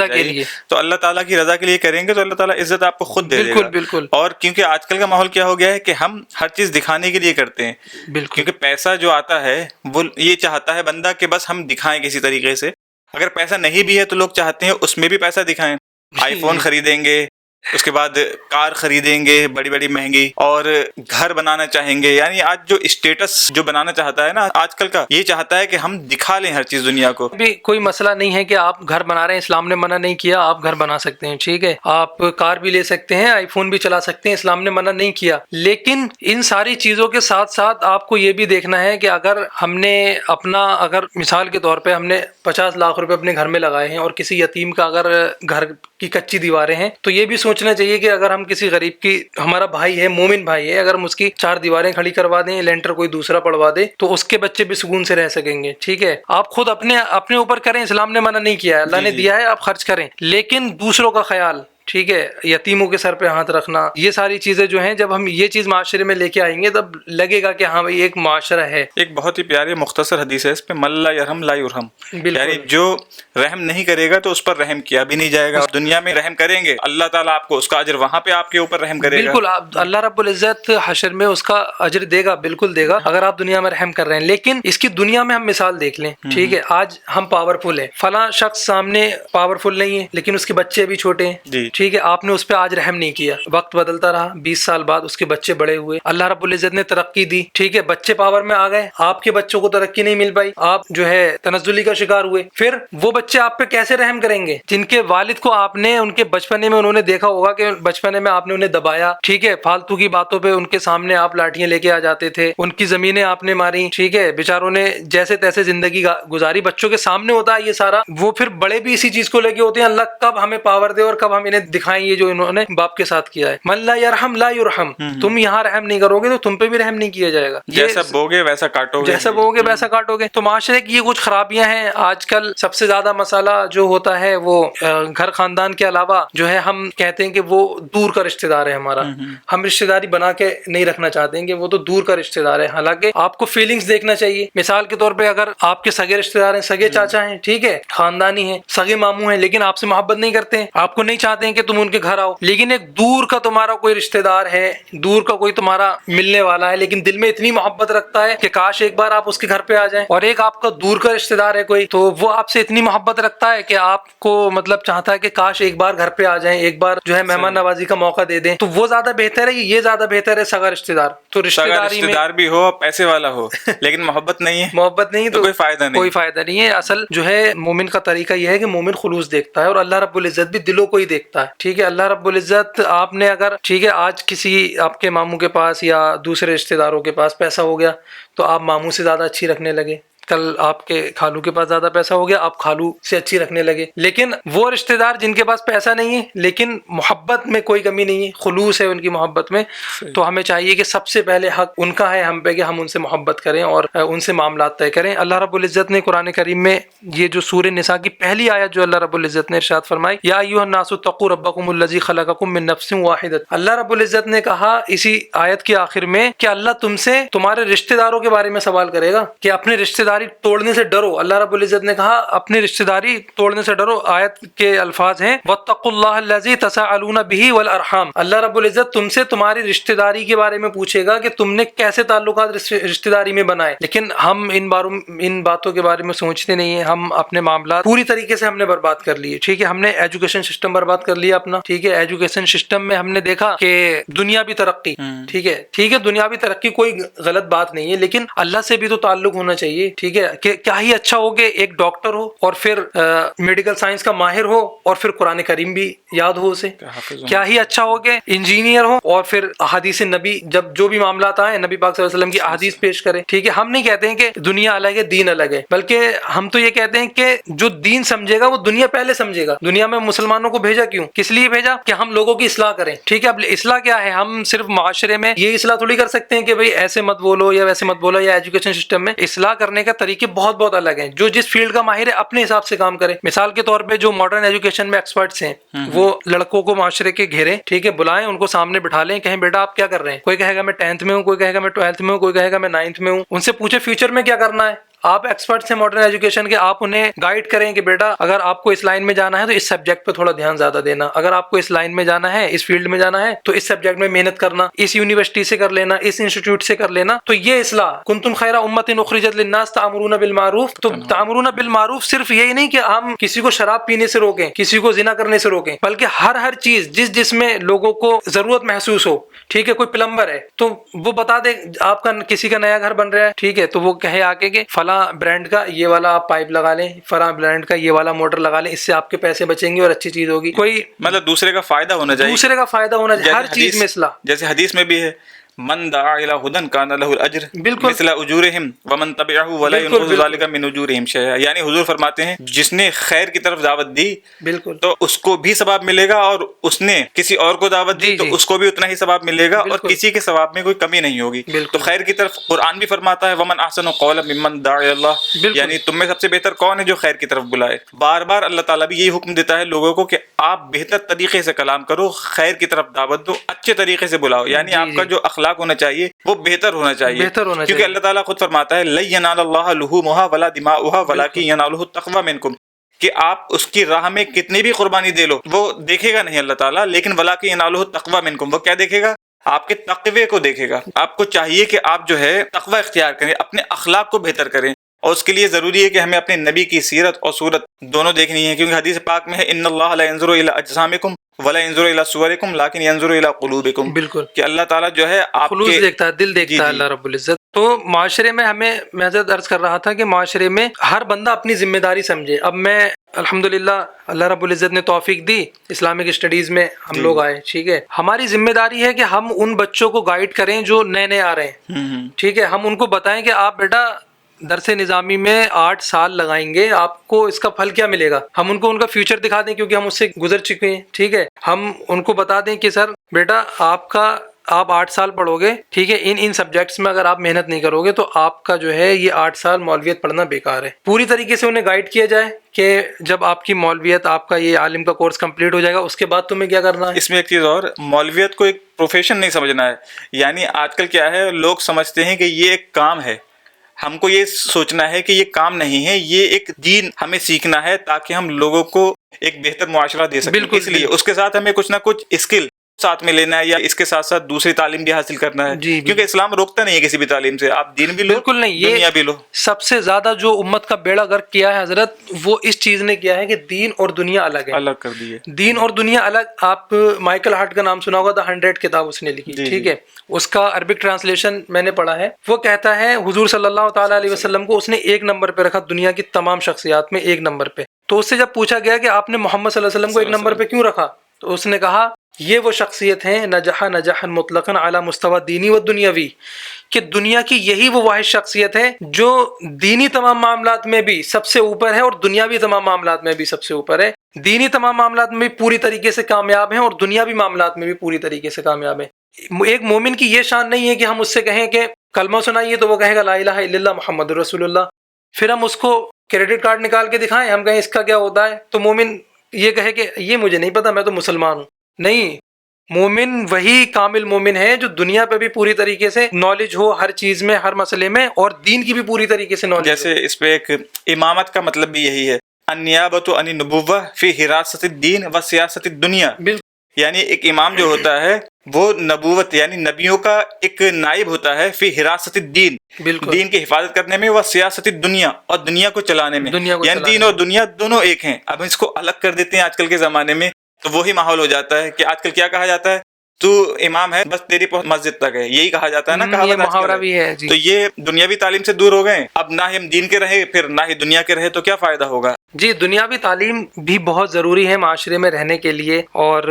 کے لیے. تو اللہ تعالیٰ کی رضا کے لیے کریں گے تو اللہ تعالیٰ عزت آپ کو خود دے دے گا. بالکل بالکل. اور کیونکہ آج کل کا ماحول کیا ہو گیا ہے کہ ہم ہر چیز دکھانے کے لیے کرتے ہیں. بالکل. کیونکہ پیسہ جو آتا ہے وہ یہ چاہتا ہے بندہ کہ بس ہم دکھائیں کسی طریقے سے. اگر پیسہ نہیں بھی ہے تو لوگ چاہتے ہیں اس میں بھی پیسہ دکھائیں. آئی فون خریدیں گے، اس کے بعد کار خریدیں گے بڑی بڑی مہنگی، اور گھر بنانا چاہیں گے. یعنی آج جو اسٹیٹس جو بنانا چاہتا ہے نا آج کل کا، یہ چاہتا ہے کہ ہم دکھا لیں ہر چیز دنیا کو. بھی کوئی مسئلہ نہیں ہے کہ آپ گھر بنا رہے ہیں، اسلام نے منع نہیں کیا، آپ گھر بنا سکتے ہیں، ٹھیک ہے. آپ کار بھی لے سکتے ہیں، آئی فون بھی چلا سکتے ہیں، اسلام نے منع نہیں کیا. لیکن ان ساری چیزوں کے ساتھ ساتھ آپ کو یہ بھی دیکھنا ہے کہ اگر ہم نے اپنا، اگر مثال کے طور پہ ہم نے 50 لاکھ روپے اپنے گھر میں لگائے ہیں اور کسی یتیم کا اگر گھر کی کچی دیواریں ہیں، تو یہ بھی سوچنا چاہیے کہ اگر ہم کسی غریب کی، ہمارا بھائی ہے، مومن بھائی ہے، اگر ہم اس کی 4 دیواریں کھڑی کروا دیں، لینٹر کوئی دوسرا پڑوا دے، تو اس کے بچے بھی سکون سے رہ سکیں گے، ٹھیک ہے. آپ خود اپنے اوپر کریں، اسلام نے منع نہیں کیا ہے، اللہ نے دیا ہے، آپ خرچ کریں، لیکن دوسروں کا خیال، ٹھیک ہے، یتیموں کے سر پہ ہاتھ رکھنا، یہ ساری چیزیں جو ہیں جب ہم یہ چیز معاشرے میں لے کے آئیں گے تب لگے گا کہ ہاں بھائی ایک معاشرہ ہے. ایک بہت ہی پیاری مختصر حدیث ہے اس پہ، من لا یرحم لا یرحم. یعنی جو رحم نہیں کرے گا تو اس پر رحم کیا بھی نہیں جائے گا. اور دنیا میں رحم کریں گے اللہ تعالیٰ آپ کو اس کا اجر وہاں پہ آپ کے اوپر رحم کرے گا. بالکل، اللہ رب العزت حشر میں اس کا اجر دے گا، بالکل دے گا، اگر آپ دنیا میں رحم کر رہے ہیں. لیکن اس کی دنیا میں ہم مثال دیکھ لیں، ٹھیک ہے. آج ہم پاورفل ہیں، فلاں شخص سامنے پاورفل نہیں ہے لیکن اس کے بچے بھی چھوٹے ہیں، ٹھیک ہے. آپ نے اس پہ آج رحم نہیں کیا، وقت بدلتا رہا، 20 سال بعد اس کے بچے بڑے ہوئے، اللہ رب العزت نے ترقی دی، ٹھیک ہے، بچے پاور میں آ گئے، آپ کے بچوں کو ترقی نہیں مل پائی، آپ جو ہے تنزلی کا شکار ہوئے. پھر وہ بچے آپ پہ کیسے رحم کریں گے جن کے والد کو آپ نے ان کے بچپنے میں، انہوں نے دیکھا ہوگا کہ بچپنے میں آپ نے انہیں دبایا، ٹھیک ہے، فالتو کی باتوں پہ ان کے سامنے آپ لاٹیاں لے کے آ جاتے تھے، ان کی زمینیں آپ نے ماری، ٹھیک ہے، بیچاروں نے جیسے تیسے زندگی گزاری، بچوں کے سامنے ہوتا ہے یہ سارا. وہ پھر بڑے بھی اسی چیز کو لے کے ہوتے ہیں، اللہ کب ہمیں پاور دے اور کب ہم انہیں دکھائیں یہ جو انہوں نے باپ کے ساتھ کیا ہے. من لا یرحم لا یرحم. تم یہاں رحم نہیں کرو گے تو تم پہ بھی رحم نہیں کیا جائے گا. جیسا بوگے ویسا کاٹو گے، جیسا بوگے ویسا کاٹو گے. تو معاشرے کی یہ کچھ خرابیاں ہیں. آج کل سب سے زیادہ مسئلہ جو ہوتا ہے وہ گھر خاندان کے علاوہ جو ہے ہم کہتے ہیں کہ وہ دور کا رشتہ دار ہے ہمارا، ہم رشتہ داری بنا کے نہیں رکھنا چاہتے ہیں کہ وہ تو دور کا رشتہ دار ہے. حالانکہ آپ کو فیلنگز دیکھنا چاہیے. مثال کے طور پہ اگر آپ کے سگے رشتہ دار ہیں، سگے چاچا ہیں، ٹھیک ہے، خاندانی ہیں، سگے ماموں ہیں، لیکن آپ سے محبت نہیں کرتے ہیں، آپ کو نہیں چاہتے ہیں کہ تم ان کے گھر آؤ، لیکن ایک دور کا تمہارا کوئی رشتہ دار ہے، دور کا کوئی تمہارا ملنے والا ہے، لیکن دل میں اتنی محبت رکھتا ہے کہ کاش ایک بار آپ اس کے گھر پہ آ جائیں. اور ایک آپ کا دور کا رشتہ دار ہے کوئی، تو وہ آپ سے اتنی محبت رکھتا ہے کہ آپ کو مطلب چاہتا ہے کہ کاش ایک بار گھر پہ آ جائیں، ایک بار جو ہے مہمان نوازی کا موقع دے دیں. تو وہ زیادہ بہتر ہے، یہ زیادہ بہتر ہے سگا رشتہ دار. تو رشتہ دار بھی ہو، پیسے والا ہو، لیکن محبت نہیں ہے، محبت نہیں تو کوئی فائدہ نہیں، کوئی فائدہ نہیں ہے. اصل جو ہے مومن کا طریقہ یہ ہے کہ مومن خلوص دیکھتا ہے، اور اللہ رب العزت بھی دلوں کو ہی دیکھتا ہے، ٹھیک ہے. اللہ رب العزت آپ نے اگر، ٹھیک ہے، آج کسی آپ کے ماموں کے پاس یا دوسرے رشتہ داروں کے پاس پیسہ ہو گیا تو آپ ماموں سے زیادہ اچھی رکھنے لگے. کل آپ کے خالو کے پاس زیادہ پیسہ ہو گیا، آپ خالو سے اچھی رکھنے لگے. لیکن وہ رشتہ دار جن کے پاس پیسہ نہیں ہے لیکن محبت میں کوئی کمی نہیں ہے، خلوص ہے ان کی محبت میں، تو ہمیں چاہیے کہ سب سے پہلے حق ان کا ہے ہم پہ کہ ہم ان سے محبت کریں اور ان سے معاملات طے کریں. اللہ رب العزت نے قرآن کریم میں یہ جو سورہ نساء کی پہلی آیت جو اللہ رب العزت نے ارشاد فرمائی، یا ایھا الناس اتقوا ربکم الذی خلقکم من نفس واحدۃ، اللہ رب العزت نے کہا اسی آیت کے آخر میں کہ اللہ تم سے تمہارے رشتہ داروں کے بارے میں سوال کرے گا کہ اپنے رشتہ داری توڑنے سے ڈرو. اللہ رب العزت نے کہا اپنی رشتہ داری توڑنے سے ڈرو. آیت کے الفاظ ہیں واتقوا اللہ الذی تساءلون بہ والارحام. اللہ رب العزت تم سے تمہاری رشتہ داری کے بارے میں پوچھے گا کہ تم نے کیسے تعلقات رشتہ داری میں بنائے. لیکن ہم ان باتوں کے بارے میں سوچتے نہیں ہیں. ہم اپنے معاملات پوری طریقے سے ہم نے برباد کر لیے، ٹھیک ہے. ہم نے ایجوکیشن سسٹم برباد کر لیا اپنا، ٹھیک ہے. ایجوکیشن سسٹم میں ہم نے دیکھا کہ دنیاوی ترقی، ٹھیک ہے، ٹھیک ہے، دنیاوی ترقی کوئی غلط بات نہیں ہے، لیکن اللہ سے بھی تو تعلق ہونا چاہیے، ٹھیک ہے، کہ کیا ہی اچھا ہو کہ ایک ڈاکٹر ہو اور پھر میڈیکل سائنس کا ماہر ہو اور پھر قرآن کریم بھی یاد ہو اسے. کیا ہی اچھا ہو کہ انجینئر ہو اور پھر احادیث نبی جب جو بھی معاملات آئے نبی پاک صلی اللہ علیہ وسلم کی احادیث پیش کرے. ٹھیک ہے، ہم نہیں کہتے ہیں کہ دنیا الگ ہے دین الگ ہے، بلکہ ہم تو یہ کہتے ہیں کہ جو دین سمجھے گا وہ دنیا پہلے سمجھے گا. دنیا میں مسلمانوں کو بھیجا کیوں؟ کس لیے بھیجا؟ کہ ہم لوگوں کی اصلاح کریں. ٹھیک ہے، اب اصلاح کیا ہے؟ ہم صرف معاشرے میں یہ اصلاح تھوڑی کر سکتے ہیں کہ بھئی ایسے مت بولو یا ویسے مت بولو، یا ایجوکیشن سسٹم میں اصلاح کرنے کا طریقے بہت بہت الگ ہیں. جو جس فیلڈ کا ماہر ہے اپنے حساب سے کام کرے. مثال کے طور پہ جو ماڈرن ایجوکیشن میں ایکسپرٹس ہیں وہ لڑکوں کو معاشرے کے گھیریں، ٹھیک ہے، بلائیں، ان کو سامنے بٹھا لیں، کہیں بیٹا آپ کیا کر رہے ہیں؟ کوئی کہے گا میں 10th میں ہوں، کوئی کہے گا میں 12th میں ہوں، کوئی کہے گا میں 9th میں ہوں. ان سے پوچھے فیوچر میں کیا کرنا ہے. آپ ایکسپرٹس ہیں ماڈرن ایجوکیشن کے، آپ انہیں گائیڈ کریں کہ بیٹا اگر آپ کو اس لائن میں جانا ہے تو اس سبجیکٹ پہ تھوڑا دھیان زیادہ دینا، اگر آپ کو اس لائن میں جانا ہے، اس فیلڈ میں جانا ہے تو اس سبجیکٹ میں محنت کرنا، اس یونیورسٹی سے کر لینا، اس انسٹیٹیوٹ سے کر لینا. تو یہ اصلاح کنتم خیر امۃ اخرجت للناس تأمرون بالمعروف. تو تأمرون بالمعروف صرف یہی نہیں کہ ہم کسی کو شراب پینے سے روکیں، کسی کو زنا کرنے سے روکیں، بلکہ ہر چیز جس میں لوگوں کو ضرورت محسوس ہو. ٹھیک ہے، کوئی پلمبر ہے تو وہ بتا دے آپ کا کسی کا نیا گھر بن رہا ہے، ٹھیک ہے، تو وہ کہے آ کے کہ فلاں برانڈ کا یہ والا آپ پائپ لگا لیں، فلاں برانڈ کا یہ والا موٹر لگا لیں، اس سے آپ کے پیسے بچیں گے اور اچھی چیز ہوگی. کوئی مطلب دوسرے کا فائدہ ہونا چاہیے، دوسرے کا فائدہ ہونا چاہیے ہر چیز میں اصلاح. جیسے حدیث میں بھی ہے من دعا الى هدى كان له الاجر مثل اجورهم ومن تبعه ولا ينقص ذلك من اجورهم شيئا. یعنی حضور فرماتے ہیں جس نے خیر کی طرف دعوت دی بالکل تو اس کو بھی ثواب ملے گا، اور اس نے کسی اور کو دعوت دی تو اس کو بھی اتنا ہی ثواب ملے گا، اور کسی کے ثواب میں کوئی کمی نہیں ہوگی. تو خیر کی طرف قرآن بھی فرماتا ہے ومن احسن قولا ممن دعا الى اللہ، یعنی تم میں سب سے بہتر کون ہے جو خیر کی طرف بلائے. بار بار اللہ تعالیٰ بھی یہی حکم دیتا ہے لوگوں کو کہ آپ بہتر طریقے سے کلام کرو، خیر کی طرف دعوت دو، اچھے طریقے سے بلاؤ. یعنی آپ کا جو اخلاق ہونا چاہیے وہ بہتر ہونا چاہیے، کیونکہ اللہ تعالیٰ خود فرماتا ہے لن ینال اللہ لحومها ولا دماؤها ولکن ینالہ التقوی منکم، کہ آپ اس کی راہ میں کتنی بھی قربانی دے لو وہ دیکھے گا نہیں اللہ تعالیٰ، لیکن ولکن ینالہ التقوی منکم، وہ کیا دیکھے گا؟ آپ کے تقوی کو دیکھے گا. آپ کو چاہیے کہ آپ جو ہے تقوی اختیار کریں، اپنے اخلاق کو بہتر کریں، اور اس کے لیے ضروری ہے کہ ہمیں اپنے نبی کی سیرت اور صورت دونوں دیکھنی ہے، کیونکہ حدیث پاک میں ہے ان اللہ لا ينظر الى اجسامکم ولا ينظر الى صورکم لیکن ينظر الى قلوبکم. بالکل کہ اللہ تعالیٰ جو ہے آپ خلوص دیکھتا ہے، دل دیکھتا ہے اللہ رب العزت. تو معاشرے میں ہمیں، میں حضرت عرض کر رہا تھا کہ معاشرے میں ہر بندہ اپنی ذمہ داری سمجھے. اب میں الحمدللہ اللہ رب العزت نے توفیق دی، اسلامک اسٹڈیز میں ہم لوگ آئے، ٹھیک ہے، ہماری ذمہ داری ہے کہ ہم ان بچوں کو گائیڈ کریں جو نئے نئے آ رہے ہیں. ٹھیک ہے، ہم ان کو بتائیں کہ آپ بیٹا درس نظامی میں 8 سال لگائیں گے، آپ کو اس کا پھل کیا ملے گا. ہم ان کو ان کا فیوچر دکھا دیں کیونکہ ہم اس سے گزر چکے ہیں. ٹھیک ہے، ہم ان کو بتا دیں کہ سر بیٹا آپ 8 سال پڑھو گے، ٹھیک ہے، ان سبجیکٹس میں اگر آپ محنت نہیں کرو گے تو آپ کا جو ہے یہ 8 سال مولویت پڑھنا بیکار ہے. پوری طریقے سے انہیں گائیڈ کیا جائے کہ جب آپ کی مولویت، آپ کا یہ عالم کا کورس کمپلیٹ ہو جائے گا اس کے بعد تمہیں کیا کرنا ہے. اس میں ایک چیز اور، مولویت کو ایک پروفیشن نہیں سمجھنا ہے. یعنی آج کل کیا ہے، لوگ سمجھتے ہیں کہ یہ ایک کام ہے. ہم کو یہ سوچنا ہے کہ یہ کام نہیں ہے، یہ ایک دین ہمیں سیکھنا ہے تاکہ ہم لوگوں کو ایک بہتر معاشرہ دے سکیں. اس لیے اس کے ساتھ ہمیں کچھ نہ کچھ اسکل ساتھ میں لینا ہے، یا اس کے ساتھ ساتھ دوسری تعلیم بھی حاصل کرنا ہے. کیونکہ اسلام روکتا نہیں ہے کسی بھی تعلیم سے، آپ دین بھی لو، بالکل نہیں، دنیا بھی لو. سب سے زیادہ جو امت کا بیڑا غرق کیا ہے حضرت، وہ اس چیز نے کیا ہے کہ دین اور دنیا الگ ہے، الگ کر دی ہے. دین اور دنیا الگ. آپ مائیکل ہارٹ کا نام سنا ہوگا، دا 100 کتاب اس نے لکھی، ٹھیک ہے، اس کا عربک ٹرانسلیشن میں نے پڑھا ہے. وہ کہتا ہے حضور صلی اللہ تعالیٰ علیہ وسلم کو اس نے 1 نمبر پہ رکھا دنیا کی تمام شخصیات میں، 1 نمبر پہ. تو اس سے جب پوچھا گیا کہ آپ نے محمد صلی اللہ علیہ وسلم کو 1 نمبر پہ کیوں رکھا، تو اس نے کہا یہ وہ شخصیت ہیں نجحا مطلقاً اعلی مستوی دینی و دنیاوی، کہ دنیا کی یہی وہ واحد شخصیت ہے جو دینی تمام معاملات میں بھی سب سے اوپر ہے اور دنیاوی تمام معاملات میں بھی سب سے اوپر ہے. دینی تمام معاملات میں بھی پوری طریقے سے کامیاب ہیں اور دنیاوی معاملات میں بھی پوری طریقے سے کامیاب ہیں. ایک مومن کی یہ شان نہیں ہے کہ ہم اس سے کہیں کہ کلمہ سنائیے تو وہ کہے گا لا الہ الا اللہ محمد رسول اللہ، پھر ہم اس کو کریڈٹ کارڈ نکال کے دکھائیں، ہم کہیں اس کا کیا ہوتا ہے، تو مومن یہ کہے کہ یہ مجھے نہیں پتا، میں تو مسلمان ہوں. نہیں، مومن وہی کامل مومن ہے جو دنیا پہ بھی پوری طریقے سے نالج ہو، ہر چیز میں، ہر مسئلے میں، اور دین کی بھی پوری طریقے سے نالج. جیسے اس پہ ایک امامت کا مطلب بھی یہی ہے، النیابۃ عن النبوہ فی حراست الدین و سیاست الدنیا. یعنی ایک امام جو ہوتا ہے وہ نبوت یعنی نبیوں کا ایک نائب ہوتا ہے، فی حراست الدین، دین کی حفاظت کرنے میں، وہ سیاست الدنیا، اور دنیا کو چلانے میں. یعنی دین اور دنیا دونوں ایک ہیں. اب اس کو الگ کر دیتے ہیں آج کل کے زمانے میں، تو وہی ماحول ہو جاتا ہے کہ آج کل کیا کہا جاتا ہے تو امام ہے بس تیری پہنچ مسجد تک ہے، یہی کہا جاتا ہے نا، یہ کہاوت آج کل محاورہ بھی ہے جی. تو یہ دنیاوی تعلیم سے دور ہو گئے. اب نہ ہی ہم دین کے رہے پھر نہ ہی دنیا کے رہے، تو کیا فائدہ ہوگا؟ جی دنیاوی تعلیم بھی بہت ضروری ہے معاشرے میں رہنے کے لیے، اور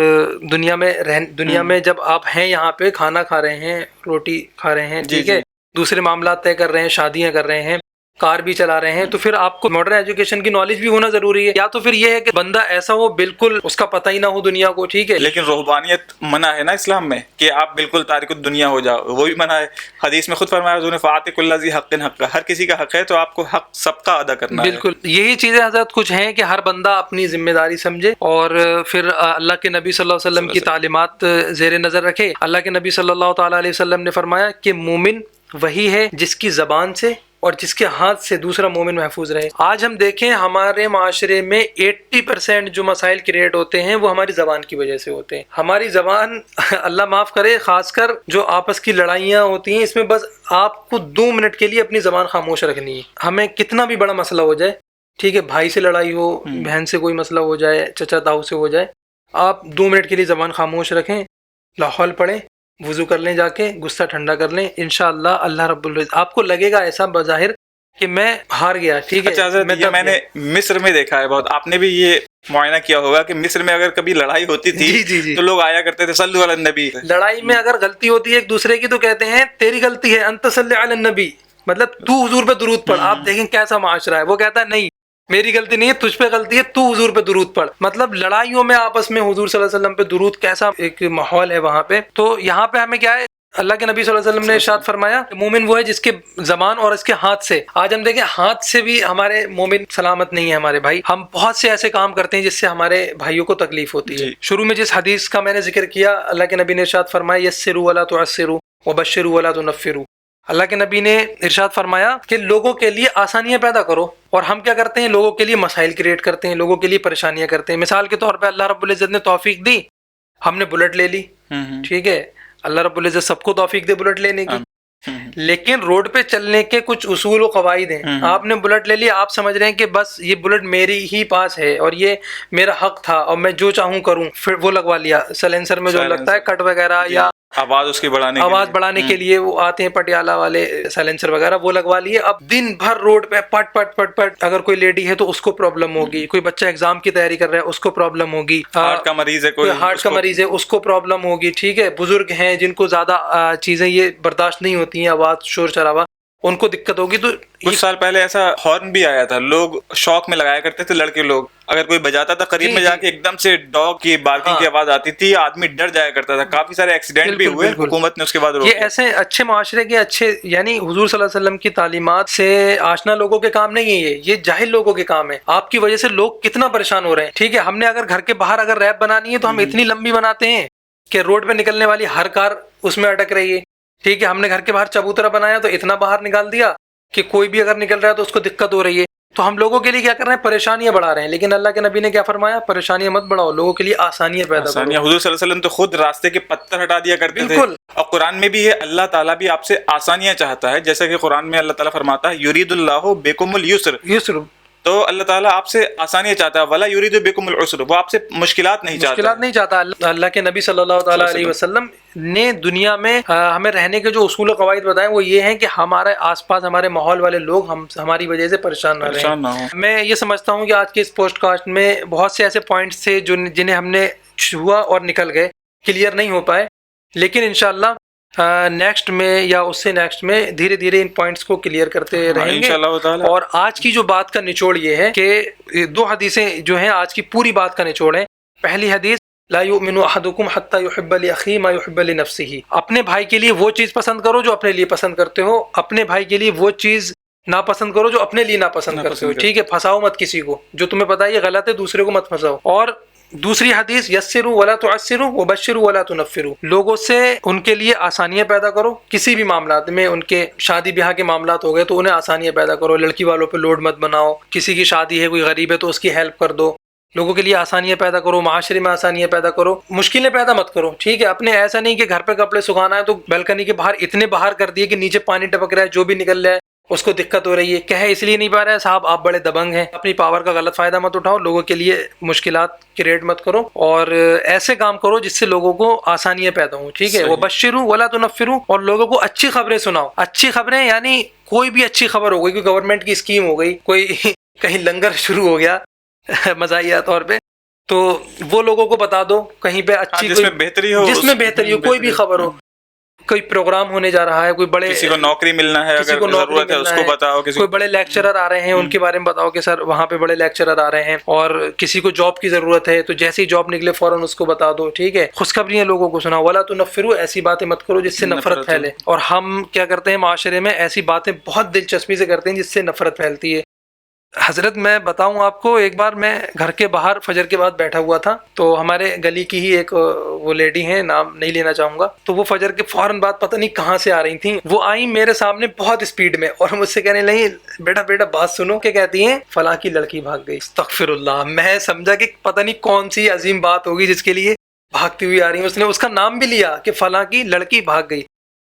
دنیا میں جب آپ ہیں یہاں پہ کھانا کھا رہے ہیں، روٹی کھا رہے ہیں، ٹھیک ہے، دوسرے معاملات طے کر رہے ہیں، شادیاں کر رہے ہیں، کار بھی چلا رہے ہیں، تو پھر آپ کو ماڈرن ایجوکیشن کی نالج بھی ہونا ضروری ہے. یا تو پھر یہ ہے کہ بندہ ایسا ہو بالکل اس کا پتہ ہی نہ ہو دنیا کو، ٹھیک ہے. لیکن رہبانیت منع ہے نا اسلام میں کہ آپ بالکل تارک الدنیا ہو جاؤ، وہ بھی منع ہے. حدیث میں خود فرمایا حضور نے فَآتِ كُلَّ ذِي حَقٍّ حَقَّهُ، ہر کسی کا حق ہے تو آپ کو حق سب کا ادا کرنا ہے. بالکل یہی چیزیں حضرت کچھ ہیں کہ ہر بندہ اپنی ذمہ داری سمجھے، اور پھر اللہ کے نبی صلی اللہ علیہ وسلم کی تعلیمات زیر نظر رکھے. اللہ کے نبی صلی اللہ تعالیٰ علیہ وسلم نے فرمایا کہ مومن وہی ہے جس کی زبان سے اور جس کے ہاتھ سے دوسرا مومن محفوظ رہے. آج ہم دیکھیں ہمارے معاشرے میں 80% جو مسائل کریٹ ہوتے ہیں وہ ہماری زبان کی وجہ سے ہوتے ہیں. ہماری زبان اللہ معاف کرے، خاص کر جو آپس کی لڑائیاں ہوتی ہیں، اس میں بس آپ کو 2 منٹ کے لیے اپنی زبان خاموش رکھنی ہے. ہمیں کتنا بھی بڑا مسئلہ ہو جائے، ٹھیک ہے، بھائی سے لڑائی ہو، بہن سے کوئی مسئلہ ہو جائے، چچا تاؤ سے ہو جائے، آپ 2 منٹ کے لیے زبان خاموش رکھیں، لاحول پڑھیں، وضو کر لیں، جا کے غصہ ٹھنڈا کر لیں، انشاءاللہ اللہ رب العزت آپ کو لگے گا ایسا بظاہر کہ میں ہار گیا، ٹھیک ہے. اچھا حضرت، یہ میں نے مصر میں دیکھا ہے بہت، آپ نے بھی یہ معائنہ کیا ہوگا کہ مصر میں اگر کبھی لڑائی ہوتی تھی تو لوگ آیا کرتے تھے صلو علی النبی. لڑائی میں اگر غلطی ہوتی ہے ایک دوسرے کی تو کہتے ہیں تیری غلطی ہے، انت صلی علی النبی، مطلب تو حضور پہ درود پڑھ. آپ دیکھیں کیسا معاشرہ ہے. وہ کہتا ہے نہیں میری غلطی نہیں ہے، تجھ پہ غلطی ہے، تو حضور پہ درود پڑھ. مطلب لڑائیوں میں آپس میں حضور صلی اللہ علیہ وسلم پہ درود، کیسا ایک ماحول ہے وہاں پہ. تو یہاں پہ ہمیں کیا ہے، اللہ کے نبی صلی اللہ علیہ وسلم نے ارشاد فرمایا کہ مومن وہ ہے جس کے زبان اور اس کے ہاتھ سے. آج ہم دیکھیں ہاتھ سے بھی ہمارے مومن سلامت نہیں ہے ہمارے بھائی. ہم بہت سے ایسے کام کرتے ہیں جس سے ہمارے بھائیوں کو تکلیف ہوتی ہے. شروع میں جس حدیث کا میں نے ذکر کیا، اللہ کے نبی نے ارشاد فرمایا یسروا ولا تعسروا وبشروا ولا تنفروا. اللہ کے نبی نے ارشاد فرمایا کہ لوگوں کے لیے آسانیاں پیدا کرو، اور ہم کیا کرتے ہیں، لوگوں کے لیے مسائل کریٹ کرتے ہیں، لوگوں کے لیے پریشانیاں کرتے ہیں. مثال کے طور پہ اللہ رب العزت نے توفیق دی، ہم نے بلٹ لے لی، ٹھیک ہے، اللہ رب العزت سب کو توفیق دے بلٹ لینے کی، لیکن روڈ پہ چلنے کے کچھ اصول و قواعد ہیں. آپ نے بلٹ لے لی، آپ سمجھ رہے ہیں کہ بس یہ بلٹ میری ہی پاس ہے اور یہ میرا حق تھا اور میں جو چاہوں کروں، پھر وہ لگوا لیا سیلنسر میں جو لگتا ہے کٹ وغیرہ، یا آواز اس کی بڑھانے کے لیے وہ آتے ہیں پٹیالہ والے سیلنسر وغیرہ، وہ لگوا لیے. اب دن بھر روڈ پہ پٹ پٹ پٹ پٹ. اگر کوئی لیڈی ہے تو اس کو پرابلم ہوگی، کوئی بچہ ایگزام کی تیاری کر رہا ہے اس کو پرابلم ہوگی، ہارٹ کا مریض ہے، کوئی ہارٹ کا مریض ہے اس کو پرابلم ہوگی، ٹھیک ہے. بزرگ ہیں جن کو زیادہ چیزیں یہ برداشت نہیں ہوتی ہیں، آواز شور شرابہ، ان کو دقت ہوگی. تو کچھ سال پہلے ایسا ہارن بھی آیا تھا، لوگ شوق میں لگایا کرتے تھے لڑکے لوگ، اگر کوئی بجاتا تھا قریب میں جا کے ایک دم سے ڈاگ کی بارکنگ کی آواز آتی تھی، آدمی ڈر جایا کرتا تھا. کافی سارے ایکسیڈنٹ بھی ہوئے، حکومت نے اس کے بعد روک. یہ ایسے اچھے معاشرے کے اچھے، یعنی حضور صلی اللہ علیہ وسلم کی تعلیمات سے آشنا لوگوں کے کام نہیں ہے یہ جاہل لوگوں کے کام ہے. آپ کی وجہ سے لوگ کتنا پریشان ہو رہے ہیں، ٹھیک ہے. ہم نے اگر گھر کے باہر اگر ریپ بنانی ہے تو ہم اتنی لمبی بناتے ہیں کہ روڈ پہ نکلنے والی ہر کار اس میں اٹک رہی ہے، ٹھیک ہے. ہم نے گھر کے باہر چبوترا بنایا تو اتنا باہر نکال دیا کہ کوئی بھی اگر نکل رہا ہے تو اس کو دقت ہو رہی ہے. تو ہم لوگوں کے لیے کیا کر رہے ہیں، پریشانیاں بڑھا رہے ہیں. لیکن اللہ کے نبی نے کیا فرمایا، پریشانیاں مت بڑھاؤ، لوگوں کے لیے آسانیاں پیدا کرو. حضور صلی اللہ علیہ وسلم تو خود راستے کے پتھر ہٹا دیا کرتے تھے. اور قرآن میں بھی ہے اللہ تعالیٰ بھی آپ سے آسانیاں چاہتا ہے، جیسا کہ قرآن میں اللہ تعالیٰ فرماتا ہے یرید اللہ بکم اليسر، تو اللہ تعالیٰ آپ سے آسانیاں چاہتا ہے، ولا یرید بکم العسر، وہ آپ سے مشکلات نہیں چاہتا. اللہ کے نبی صلی اللہ تعالیٰ علیہ وسلم نے دنیا میں ہمیں رہنے کے جو اصول و قواعد بتائے وہ یہ ہیں کہ ہمارے آس پاس ہمارے ماحول والے لوگ ہماری وجہ سے پریشان نہ رہیں. میں یہ سمجھتا ہوں کہ آج کے اس پوسٹ کاسٹ میں بہت سے ایسے پوائنٹس تھے جنہیں ہم نے چھوا اور نکل گئے، کلیئر نہیں ہو پائے، لیکن انشاءاللہ نیکسٹ میں یا اس سے نیکسٹ میں دھیرے دھیرے ان پوائنٹس کو کلیئر کرتے رہیں گے. اور آج کی جو بات کا نچوڑ یہ ہے کہ 2 حدیثیں جو ہیں آج کی پوری بات کا نچوڑ ہیں. پہلی حدیث لا یؤمن احدکم حتی یحب لاخیہ ما یحب لنفسہ، اپنے بھائی کے لیے وہ چیز پسند کرو جو اپنے لیے پسند کرتے ہو، اپنے بھائی کے لیے وہ چیز ناپسند کرو جو اپنے لیے ناپسند کرتے ہو، ٹھیک ہے. پھنساؤ مت کسی کو، جو تمہیں پتہ ہے یہ غلط ہے دوسرے کو مت پھنساؤ. اور دوسری حدیث یسروا ولا تعسروا وبشروا ولا تنفروا، لوگوں سے ان کے لیے آسانیاں پیدا کرو، کسی بھی معاملات میں. ان کے شادی بیاہ کے معاملات ہو گئے تو انہیں آسانیاں پیدا کرو، لڑکی والوں پہ لوڈ مت بناؤ. کسی کی شادی ہے، کوئی غریب ہے تو اس کی ہیلپ کر دو. لوگوں کے لیے آسانیاں پیدا کرو، معاشرے میں آسانیاں پیدا کرو، مشکلیں پیدا مت کرو، ٹھیک ہے. اپنے ایسا نہیں کہ گھر پہ کپڑے سکھانا ہے تو بیلکنی کے باہر اتنے باہر کر دیے کہ نیچے پانی ٹپک رہا ہے، جو بھی نکل رہا ہے اس کو دقت ہو رہی ہے، کہہ اس لیے نہیں پا رہا ہے صاحب آپ بڑے دبنگ ہیں، اپنی پاور کا غلط فائدہ مت اٹھاؤ، لوگوں کے لیے مشکلات کریٹ مت کرو، اور ایسے کام کرو جس سے لوگوں کو آسانیاں پیدا ہوں، ٹھیک ہے، وہ بشروا ولا تنفروا، اور لوگوں کو اچھی خبریں سناؤ، اچھی خبریں یعنی کوئی بھی اچھی خبر ہو گئی، کوئی گورنمنٹ کی اسکیم ہو گئی، کوئی کہیں لنگر شروع ہو گیا مزاحیہ طور پہ، تو وہ لوگوں کو بتا دو، کہیں پہ اچھی جس میں بہتری ہو، جس میں بہتری ہو، کوئی بھی خبر ہو، کوئی پروگرام ہونے جا رہا ہے، کوئی بڑے کسی کو نوکری ملنا ہے، کسی اگر کو نوکری ضرورت ہے اس ملنا کو ہے، بتاؤ، کوئی بڑے لیکچرر آ رہے ہیں ان کے بارے میں بتاؤ کہ سر وہاں پہ بڑے لیکچرر آ رہے ہیں، اور کسی کو جاب کی ضرورت ہے تو جیسی جاب نکلے فوراً اس کو بتا دو، ٹھیک ہے، خوشخبریاں لوگوں کو سناؤ، ولا تنفروا، ایسی باتیں مت کرو جس سے نفرت پھیلے، اور ہم کیا کرتے ہیں معاشرے میں ایسی باتیں بہت دلچسپی سے کرتے ہیں جس سے نفرت پھیلتی ہے۔ حضرت میں بتاؤں آپ کو، ایک بار میں گھر کے باہر فجر کے بعد بیٹھا ہوا تھا، تو ہمارے گلی کی ہی ایک وہ لیڈی ہیں، نام نہیں لینا چاہوں گا، تو وہ فجر کے فوراً بعد پتہ نہیں کہاں سے آ رہی تھیں، وہ آئیں میرے سامنے بہت اسپیڈ میں، اور مجھ سے کہنے لگی بیٹا بات سنو، کہ کہتی ہیں فلاں کی لڑکی بھاگ گئی۔ استغفر اللہ، میں سمجھا کہ پتہ نہیں کون سی عظیم بات ہوگی جس کے لیے بھاگتی ہوئی آ رہی ہیں، اس نے اس کا نام بھی لیا کہ فلاں کی لڑکی بھاگ گئی،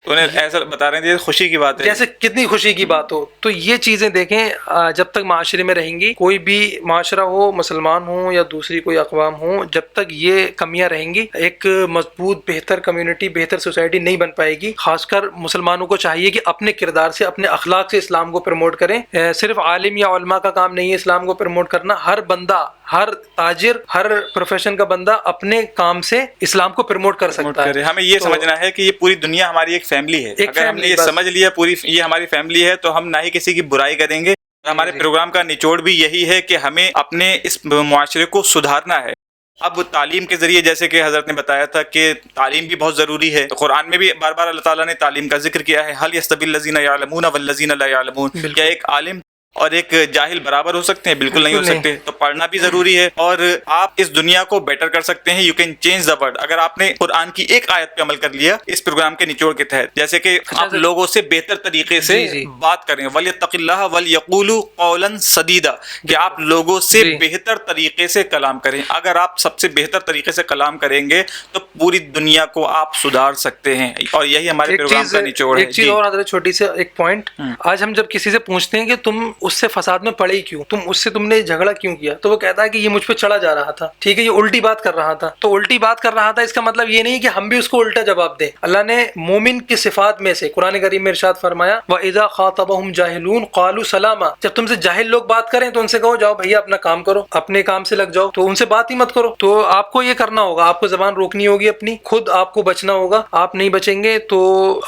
انہیں ایسا بتا رہے ہیں خوشی کی بات ہے، جیسے کتنی خوشی کی بات ہو۔ تو یہ چیزیں دیکھیں، جب تک معاشرے میں رہیں گی، کوئی بھی معاشرہ ہو، مسلمان ہوں یا دوسری کوئی اقوام ہوں، جب تک یہ کمیاں رہیں گی ایک مضبوط بہتر کمیونٹی، بہتر سوسائٹی نہیں بن پائے گی۔ خاص کر مسلمانوں کو چاہیے کہ اپنے کردار سے، اپنے اخلاق سے اسلام کو پروموٹ کریں۔ صرف عالم یا علماء کا کام نہیں ہے اسلام کو پروموٹ کرنا، ہر بندہ، ہر تاجر، ہر پروفیشن کا بندہ اپنے کام سے اسلام کو پروموٹ کر سکتا ہے۔ ہمیں یہ سمجھنا ہے کہ یہ پوری دنیا ہماری ایک فیملی ہے، اگر ہم نے یہ سمجھ لیا پوری یہ ہماری فیملی ہے، تو ہم نہ ہی کسی کی برائی کریں گے۔ ہمارے پروگرام کا نچوڑ بھی یہی ہے کہ ہمیں اپنے اس معاشرے کو سدھارنا ہے۔ اب تعلیم کے ذریعے، جیسے کہ حضرت نے بتایا تھا کہ تعلیم بھی بہت ضروری ہے، قرآن میں بھی بار بار اللہ تعالیٰ نے تعلیم کا ذکر کیا ہے، هل يستوي الذين يعلمون والذين لا يعلمون، کیا ایک عالم اور ایک جاہل برابر ہو سکتے ہیں؟ بالکل نہیں ہو سکتے۔ تو پڑھنا بھی ضروری ہے، اور آپ اس دنیا کو بیٹر کر سکتے ہیں۔ You can change the world, اگر آپ نے قرآن کی ایک آیت پہ عمل کر لیا اس پروگرام کے نچوڑ کے تحت، جیسے کہ آپ لوگوں سے بہتر طریقے سے بات کریں، وَلْيَتَّقِ اللَّهَ وَلْيَقُولُوا قَوْلًا سَدِيدًا، کہ آپ لوگوں سے بہتر طریقے سے کلام کریں۔ اگر آپ سب سے بہتر طریقے سے کلام کریں گے تو پوری دنیا کو آپ سدھار سکتے ہیں، اور یہی ہمارے پروگرام کا نچوڑ ہے۔ ایک چیز اور حضرت، چھوٹی سی ایک پوائنٹ، آج ہم جب کسی سے پوچھتے ہیں کہ تم اس سے فساد میں پڑے ہی کیوں، تم نے جھگڑا کیوں کیا، تو وہ کہتا ہے کہ یہ مجھ پہ چڑھا جا رہا تھا، ٹھیک ہے، یہ الٹی بات کر رہا تھا۔ تو الٹی بات کر رہا تھا اس کا مطلب یہ نہیں کہ ہم بھی اس کو الٹا جواب دیں۔ اللہ نے مومن کی صفات میں سے قرآن کریم میں ارشاد فرمایا وَإِذَا خَاطَبَهُمْ جَاهِلُونَ قَالُوا سَلَامًا، جب تم سے جاہل لوگ بات کریں تو ان سے کہو جاؤ بھیا اپنا کام کرو، اپنے کام سے لگ جاؤ، تو ان سے بات ہی مت کرو۔ تو آپ کو یہ کرنا ہوگا، آپ کو زبان روکنی ہوگی اپنی، خود آپ کو بچنا ہوگا۔ آپ نہیں بچیں گے تو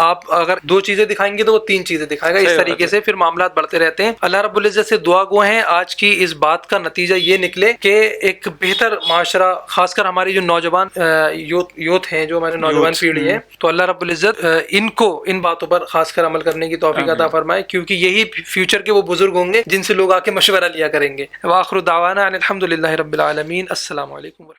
آپ اگر 2 چیزیں دکھائیں گے تو وہ 3 چیزیں دکھائے گا، اس طریقے سے پھر معاملات بڑھتے رہتے ہیں۔ اللہ رب العزت سے دعا گو ہیں آج کی اس بات کا نتیجہ یہ نکلے کہ ایک بہتر معاشرہ، خاص کر ہماری جو نوجوان یوتھ ہیں، جو ہمارے نوجوان پیڑھی ہے، تو اللہ رب العزت ان کو ان باتوں پر خاص کر عمل کرنے کی توفیق عطا فرمائے، کیونکہ یہی فیوچر کے وہ بزرگ ہوں گے جن سے لوگ آ کے مشورہ لیا کریں گے۔ وآخر دعوانا ان الحمد للہ رب العالمین۔ السلام علیکم۔